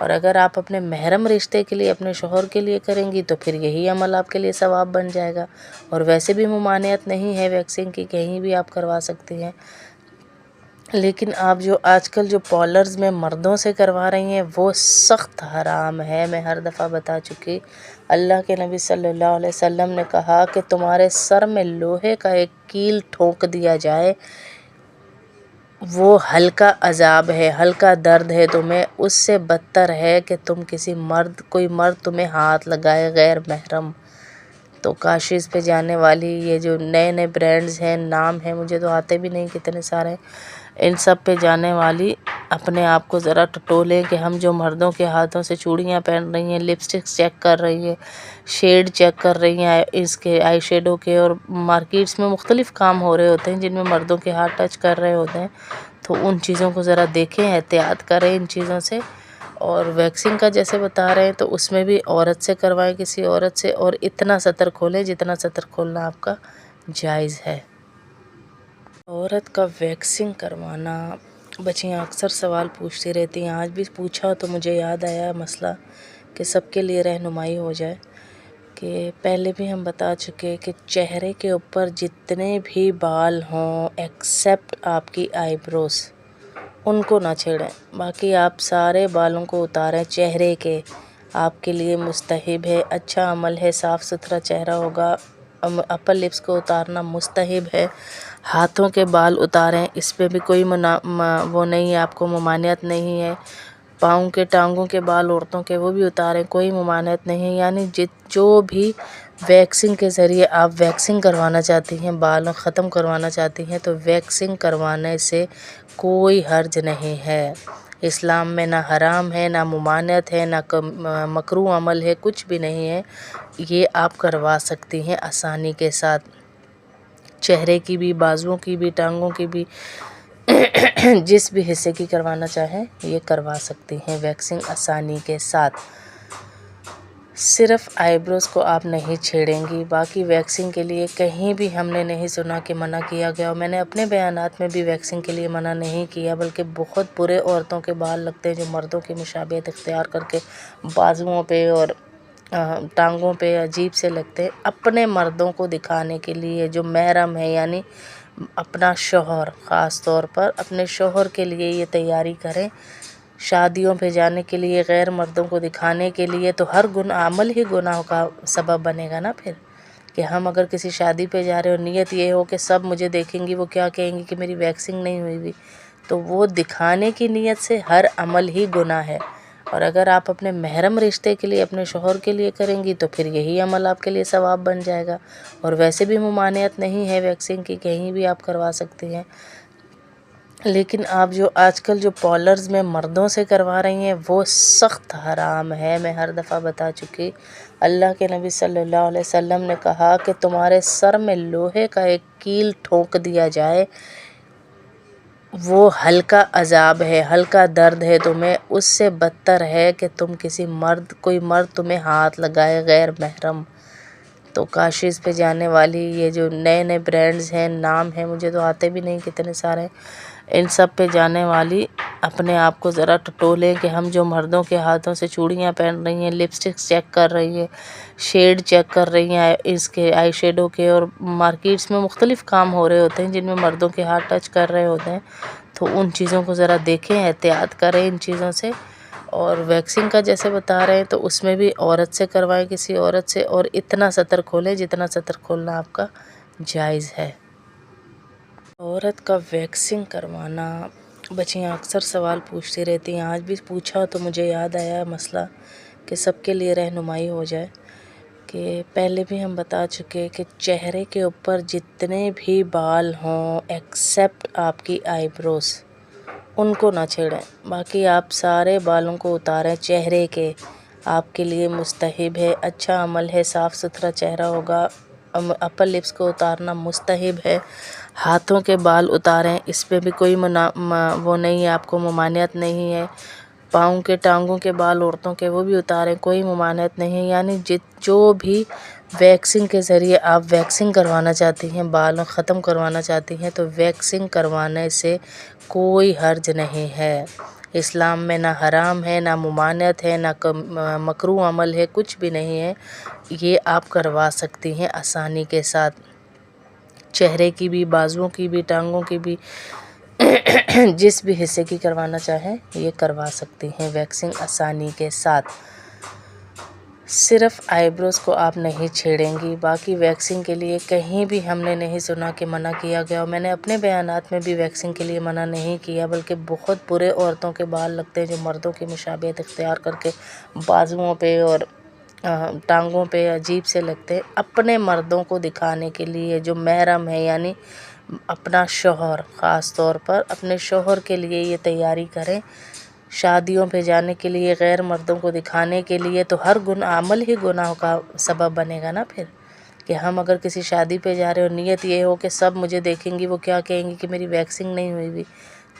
اور اگر آپ اپنے محرم رشتے کے لیے اپنے شوہر کے لیے کریں گی تو پھر یہی عمل آپ کے لیے ثواب بن جائے گا، اور ویسے بھی ممانعت نہیں ہے ویکسنگ کی، کہیں بھی آپ کروا سکتی ہیں۔ لیکن آپ جو آج کل جو پارلرز میں مردوں سے کروا رہی ہیں وہ سخت حرام ہے، میں ہر دفعہ بتا چکی۔ اللہ کے نبی صلی اللہ علیہ وسلم نے کہا کہ تمہارے سر میں لوہے کا ایک کیل ٹھونک دیا جائے، وہ ہلکا عذاب ہے، ہلکا درد ہے تمہیں، اس سے بدتر ہے کہ تم کوئی مرد تمہیں ہاتھ لگائے غیر محرم۔ تو کاشیز پہ جانے والی یہ جو نئے نئے برانڈز ہیں، نام ہیں مجھے تو آتے بھی نہیں کتنے سارے، ان سب پہ جانے والی اپنے آپ کو ذرا ٹٹولیں کہ ہم جو مردوں کے ہاتھوں سے چوڑیاں پہن رہی ہیں، لپسٹکس چیک کر رہی ہیں، شیڈ چیک کر رہی ہیں اس کے آئی شیڈو کے، اور مارکیٹس میں مختلف کام ہو رہے ہوتے ہیں جن میں مردوں کے ہاتھ ٹچ کر رہے ہوتے ہیں، تو ان چیزوں کو ذرا دیکھیں، احتیاط کریں ان چیزوں سے۔ اور ویکسنگ کا جیسے بتا رہے ہیں تو اس میں بھی عورت سے کروائیں، کسی عورت سے، اور اتنا سطر کھولیں جتنا سطر کھولنا آپ کا جائز ہے۔ عورت کا ویکسنگ کروانا، بچیاں اکثر سوال پوچھتی رہتی ہیں، آج بھی پوچھا تو مجھے یاد آیا مسئلہ کہ سب کے لیے رہنمائی ہو جائے، کہ پہلے بھی ہم بتا چکے کہ چہرے کے اوپر جتنے بھی بال ہوں ایکسیپٹ آپ کی آئی بروز، ان کو نہ چھیڑیں، باقی آپ سارے بالوں کو اتاریں چہرے کے، آپ کے لیے مستحب ہے، اچھا عمل ہے، صاف ستھرا چہرہ ہوگا۔ اپر لپس کو اتارنا مستحب ہے، ہاتھوں کے بال اتاریں، اس پہ بھی کوئی وہ نہیں ہے، آپ کو ممانعت نہیں ہے۔ پاؤں کے ٹانگوں کے بال عورتوں کے وہ بھی اتاریں، کوئی ممانعت نہیں ہے۔ یعنی جو بھی ویکسنگ کے ذریعے آپ ویکسنگ کروانا چاہتی ہیں، بال ختم کروانا چاہتی ہیں، تو ویکسنگ کروانے سے کوئی حرج نہیں ہے۔ اسلام میں نہ حرام ہے، نہ ممانعت ہے، نہ مکروہ عمل ہے، کچھ بھی نہیں ہے، یہ آپ کروا سکتی ہیں آسانی کے ساتھ، چہرے کی بھی، بازوؤں کی بھی، ٹانگوں کی بھی، جس بھی حصے کی کروانا چاہیں یہ کروا سکتی ہیں ویکسنگ آسانی کے ساتھ۔ صرف آئی بروز کو آپ نہیں چھیڑیں گی، باقی ویکسنگ کے لیے کہیں بھی ہم نے نہیں سنا کہ منع کیا گیا، اور میں نے اپنے بیانات میں بھی ویکسنگ کے لیے منع نہیں کیا، بلکہ بہت برے عورتوں کے بال لگتے ہیں جو مردوں کی مشابہت اختیار کر کے بازوؤں پہ اور ٹانگوں پہ عجیب سے لگتے ہیں، اپنے مردوں کو دکھانے کے لیے جو محرم ہے، یعنی اپنا شوہر، خاص طور پر اپنے شوہر کے لیے یہ تیاری کریں، شادیوں پہ جانے کے لیے، غیر مردوں کو دکھانے کے لیے، تو ہر عمل ہی گناہ کا سبب بنے گا نا پھر، کہ ہم اگر کسی شادی پہ جا رہے اور نیت یہ ہو کہ سب مجھے دیکھیں گی، وہ کیا کہیں گی کہ میری ویکسنگ نہیں ہوئی ہوئی، تو وہ دکھانے کی نیت سے ہر عمل ہی گناہ ہے۔ اور اگر آپ اپنے محرم رشتے کے لیے اپنے شوہر کے لیے کریں گی تو پھر یہی عمل آپ کے لیے ثواب بن جائے گا، اور ویسے بھی ممانعت نہیں ہے ویکسنگ کی، کہیں بھی آپ کروا سکتی ہیں۔ لیکن آپ جو آج کل جو پارلرز میں مردوں سے کروا رہی ہیں وہ سخت حرام ہے، میں ہر دفعہ بتا چکی۔ اللہ کے نبی صلی اللہ علیہ وسلم نے کہا کہ تمہارے سر میں لوہے کا ایک کیل ٹھونک دیا جائے، وہ ہلکا عذاب ہے، ہلکا درد ہے تمہیں، اس سے بدتر ہے کہ تم کوئی مرد تمہیں ہاتھ لگائے غیر محرم۔ تو کاشیز پہ جانے والی یہ جو نئے نئے برانڈز ہیں، نام ہیں مجھے تو آتے بھی نہیں کتنے سارے، ان سب پہ جانے والی اپنے آپ کو ذرا ٹٹولیں کہ ہم جو مردوں کے ہاتھوں سے چوڑیاں پہن رہی ہیں، لپسٹکس چیک کر رہی ہیں، شیڈ چیک کر رہی ہیں اس کے آئی شیڈو کے، اور مارکیٹس میں مختلف کام ہو رہے ہوتے ہیں جن میں مردوں کے ہاتھ ٹچ کر رہے ہوتے ہیں، تو ان چیزوں کو ذرا دیکھیں، احتیاط کریں ان چیزوں سے۔ اور ویکسنگ کا جیسے بتا رہے ہیں تو اس میں بھی عورت سے کروائیں، کسی عورت سے، اور اتنا سطر کھولیں جتنا سطر کھولنا آپ کا جائز ہے۔ عورت کا ویکسنگ کروانا، بچیاں اکثر سوال پوچھتی رہتی ہیں، آج بھی پوچھا تو مجھے یاد آیا مسئلہ کہ سب کے لیے رہنمائی ہو جائے، کہ پہلے بھی ہم بتا چکے کہ چہرے کے اوپر جتنے بھی بال ہوں ایکسیپٹ آپ کی آئی بروز، ان کو نہ چھیڑیں، باقی آپ سارے بالوں کو اتاریں چہرے کے، آپ کے لیے مستحب ہے، اچھا عمل ہے، صاف ستھرا چہرہ ہوگا۔ اپر لپس کو اتارنا مستحب ہے، ہاتھوں کے بال اتاریں، اس پہ بھی کوئی وہ نہیں ہے، آپ کو ممانعت نہیں ہے۔ پاؤں کے ٹانگوں کے بال عورتوں کے وہ بھی اتاریں، کوئی ممانعت نہیں ہے۔ یعنی جو بھی ویکسنگ کے ذریعے آپ ویکسنگ کروانا چاہتی ہیں، بال ختم کروانا چاہتی ہیں، تو ویکسنگ کروانے سے کوئی حرج نہیں ہے۔ اسلام میں نہ حرام ہے، نہ ممانعت ہے، نہ مکروہ عمل ہے، کچھ بھی نہیں ہے۔ یہ آپ کروا سکتی ہیں آسانی کے ساتھ، چہرے کی بھی، بازوؤں کی بھی، ٹانگوں کی بھی، جس بھی حصے کی کروانا چاہیں یہ کروا سکتی ہیں ویکسنگ آسانی کے ساتھ۔ صرف آئی بروز کو آپ نہیں چھیڑیں گی، باقی ویکسنگ کے لیے کہیں بھی ہم نے نہیں سنا کہ منع کیا گیا، اور میں نے اپنے بیانات میں بھی ویکسنگ کے لیے منع نہیں کیا، بلکہ بہت برے عورتوں کے بال لگتے ہیں جو مردوں کی مشابہت اختیار کر کے بازوؤں پہ اور ٹانگوں پہ عجیب سے لگتے ہیں، اپنے مردوں کو دکھانے کے لیے جو محرم ہے، یعنی اپنا شوہر، خاص طور پر اپنے شوہر کے لیے یہ تیاری کریں۔ شادیوں پہ جانے کے لیے، غیر مردوں کو دکھانے کے لیے، تو ہر عمل ہی گناہ کا سبب بنے گا نا پھر، کہ ہم اگر کسی شادی پہ جا رہے اور نیت یہ ہو کہ سب مجھے دیکھیں گی، وہ کیا کہیں گی کہ میری ویکسنگ نہیں ہوئی بھی،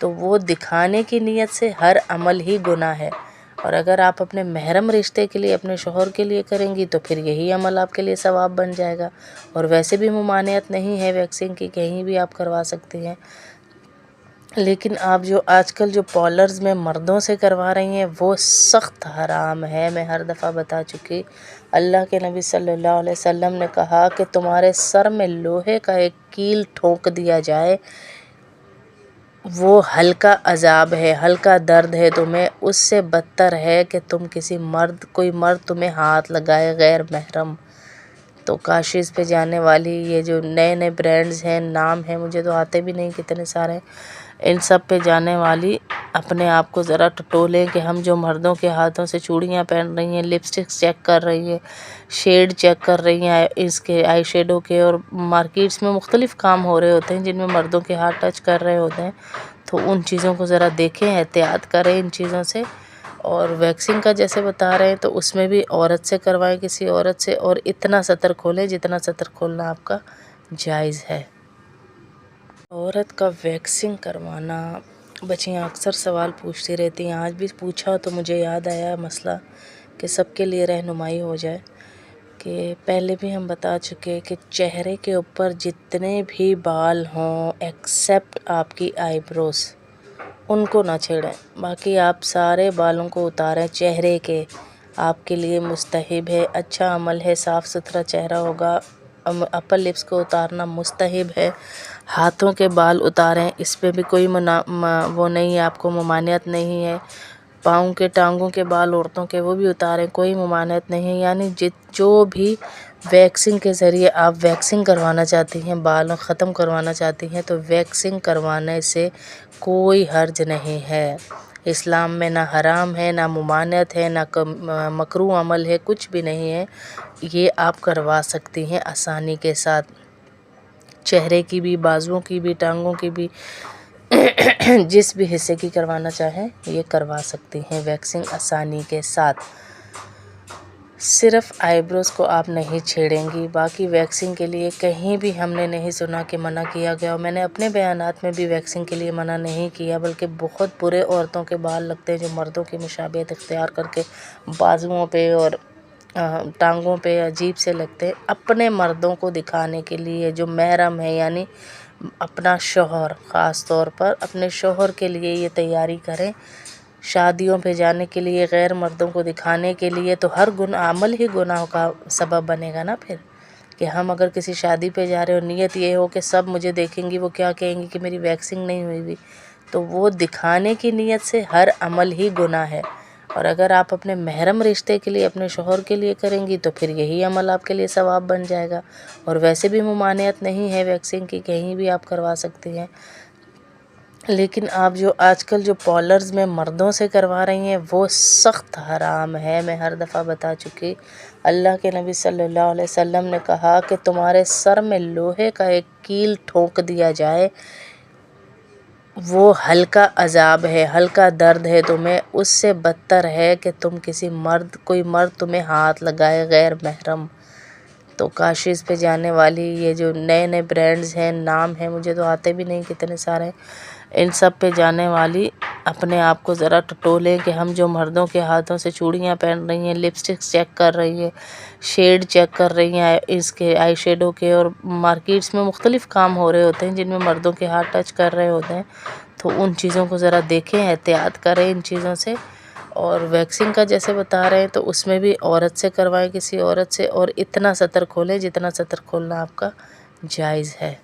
تو وہ دکھانے کی نیت سے ہر عمل ہی گناہ ہے۔ اور اگر آپ اپنے محرم رشتے کے لیے، اپنے شوہر کے لیے کریں گی تو پھر یہی عمل آپ کے لیے ثواب بن جائے گا، اور ویسے بھی ممانعت نہیں ہے ویکسنگ کی، کہیں بھی آپ کروا سکتی ہیں۔ لیکن آپ جو آج کل جو پارلرز میں مردوں سے کروا رہی ہیں وہ سخت حرام ہے، میں ہر دفعہ بتا چکی۔ اللہ کے نبی صلی اللہ علیہ وسلم نے کہا کہ تمہارے سر میں لوہے کا ایک کیل ٹھونک دیا جائے، وہ ہلکا عذاب ہے، ہلکا درد ہے تمہیں، اس سے بدتر ہے کہ تم کوئی مرد تمہیں ہاتھ لگائے غیر محرم۔ تو کاشیز پہ جانے والی یہ جو نئے نئے برانڈز ہیں، نام ہیں مجھے تو آتے بھی نہیں، کتنے سارے، ان سب پہ جانے والی اپنے آپ کو ذرا ٹٹولیں کہ ہم جو مردوں کے ہاتھوں سے چوڑیاں پہن رہی ہیں، لپسٹکس چیک کر رہی ہیں، شیڈ چیک کر رہی ہیں اس کے آئی شیڈو کے، اور مارکیٹس میں مختلف کام ہو رہے ہوتے ہیں جن میں مردوں کے ہاتھ ٹچ کر رہے ہوتے ہیں، تو ان چیزوں کو ذرا دیکھیں، احتیاط کریں ان چیزوں سے۔ اور ویکسنگ کا جیسے بتا رہے ہیں تو اس میں بھی عورت سے کروائیں، کسی عورت سے، اور اتنا سطر کھولیں جتنا سطر کھولنا آپ کا جائز ہے۔ عورت کا ویکسنگ کروانا، بچیاں اکثر سوال پوچھتی رہتی ہیں، آج بھی پوچھا تو مجھے یاد آیا مسئلہ کہ سب کے لیے رہنمائی ہو جائے، کہ پہلے بھی ہم بتا چکے کہ چہرے کے اوپر جتنے بھی بال ہوں ایکسیپٹ آپ کی آئی بروز، ان کو نہ چھیڑیں، باقی آپ سارے بالوں کو اتاریں چہرے کے، آپ کے لیے مستحب ہے، اچھا عمل ہے، صاف ستھرا چہرہ ہوگا۔ اپر لپس کو اتارنا مستحب ہے، ہاتھوں کے بال اتاریں، اس پہ بھی کوئی وہ نہیں ہے، آپ کو ممانعت نہیں ہے۔ پاؤں کے، ٹانگوں کے بال عورتوں کے وہ بھی اتاریں، کوئی ممانعت نہیں ہے، یعنی جو بھی ویکسنگ کے ذریعے آپ ویکسنگ کروانا چاہتی ہیں، بال ختم کروانا چاہتی ہیں، تو ویکسنگ کروانے سے کوئی حرج نہیں ہے۔ اسلام میں نہ حرام ہے، نہ ممانعت ہے، نہ مکروہ عمل ہے، کچھ بھی نہیں ہے۔ یہ آپ کروا سکتی ہیں آسانی کے ساتھ، چہرے کی بھی، بازوؤں کی بھی، ٹانگوں کی بھی، جس بھی حصے کی کروانا چاہیں یہ کروا سکتی ہیں ویکسنگ آسانی کے ساتھ۔ صرف آئی بروز کو آپ نہیں چھیڑیں گی، باقی ویکسنگ کے لیے کہیں بھی ہم نے نہیں سنا کہ منع کیا گیا، اور میں نے اپنے بیانات میں بھی ویکسنگ کے لیے منع نہیں کیا، بلکہ بہت برے عورتوں کے بال لگتے ہیں جو مردوں کی مشابہت اختیار کر کے بازوؤں پہ اور ٹانگوں پہ عجیب سے لگتے ہیں، اپنے مردوں کو دکھانے کے لیے جو محرم ہے، یعنی اپنا شوہر، خاص طور پر اپنے شوہر کے لیے یہ تیاری کریں۔ شادیوں پہ جانے کے لیے، غیر مردوں کو دکھانے کے لیے، تو ہر عمل ہی گناہ کا سبب بنے گا نا پھر، کہ ہم اگر کسی شادی پہ جا رہے اور نیت یہ ہو کہ سب مجھے دیکھیں گی، وہ کیا کہیں گی کہ میری ویکسنگ نہیں ہوئی بھی، تو وہ دکھانے کی نیت سے ہر عمل ہی گناہ ہے۔ اور اگر آپ اپنے محرم رشتے کے لیے، اپنے شوہر کے لیے کریں گی تو پھر یہی عمل آپ کے لیے ثواب بن جائے گا، اور ویسے بھی ممانعت نہیں ہے ویکسنگ کی، کہیں بھی آپ کروا سکتی ہیں۔ لیکن آپ جو آج کل جو پارلرز میں مردوں سے کروا رہی ہیں وہ سخت حرام ہے، میں ہر دفعہ بتا چکی۔ اللہ کے نبی صلی اللہ علیہ وسلم نے کہا کہ تمہارے سر میں لوہے کا ایک کیل ٹھونک دیا جائے، وہ ہلکا عذاب ہے، ہلکا درد ہے تمہیں، اس سے بدتر ہے کہ تم کوئی مرد تمہیں ہاتھ لگائے غیر محرم۔ تو کاشیز پہ جانے والی یہ جو نئے نئے برانڈز ہیں، نام ہیں مجھے تو آتے بھی نہیں، کتنے سارے، ان سب پہ جانے والی اپنے آپ کو ذرا ٹٹولیں کہ ہم جو مردوں کے ہاتھوں سے چوڑیاں پہن رہی ہیں، لپسٹکس چیک کر رہی ہیں، شیڈ چیک کر رہی ہیں اس کے آئی شیڈو کے، اور مارکیٹس میں مختلف کام ہو رہے ہوتے ہیں جن میں مردوں کے ہاتھ ٹچ کر رہے ہوتے ہیں، تو ان چیزوں کو ذرا دیکھیں، احتیاط کریں ان چیزوں سے. اور ویکسنگ کا جیسے بتا رہے ہیں تو اس میں بھی عورت سے کروائیں، کسی عورت سے، اور اتنا سطر کھولیں جتنا سطر کھولنا آپ کا جائز ہے.